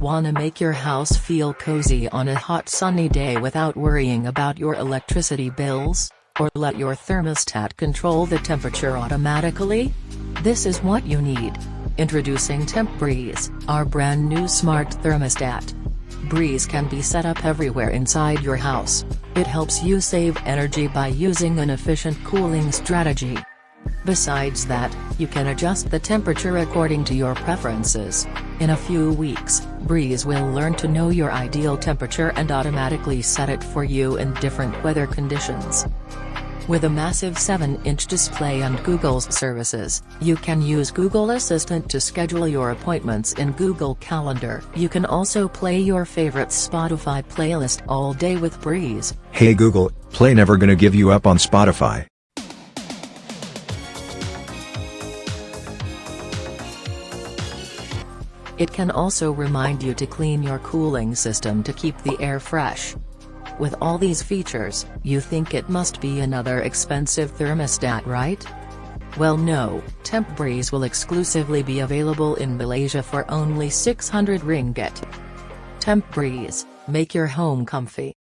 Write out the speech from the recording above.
Wanna make your house feel cozy on a hot sunny day without worrying about your electricity bills? Or let your thermostat control the temperature automatically? This is what you need. Introducing TEMP Breeze, our brand new smart thermostat. Breeze can be set up everywhere inside your house. It helps you save energy by using an efficient cooling strategy. Besides that, you can adjust the temperature according to your preferences. In a few weeks, Breeze will learn to know your ideal temperature and automatically set it for you in different weather conditions. With a massive 7-inch display and Google's services, you can use Google Assistant to schedule your appointments in Google Calendar. You can also play your favorite Spotify playlist all day with Breeze. Hey Google, play Never Gonna Give You Up on Spotify. It can also remind you to clean your cooling system to keep the air fresh. With all these features, you think it must be another expensive thermostat, right? Well no, TEMP Breeze will exclusively be available in Malaysia for only 600 ringgit. TEMP Breeze, make your home comfy.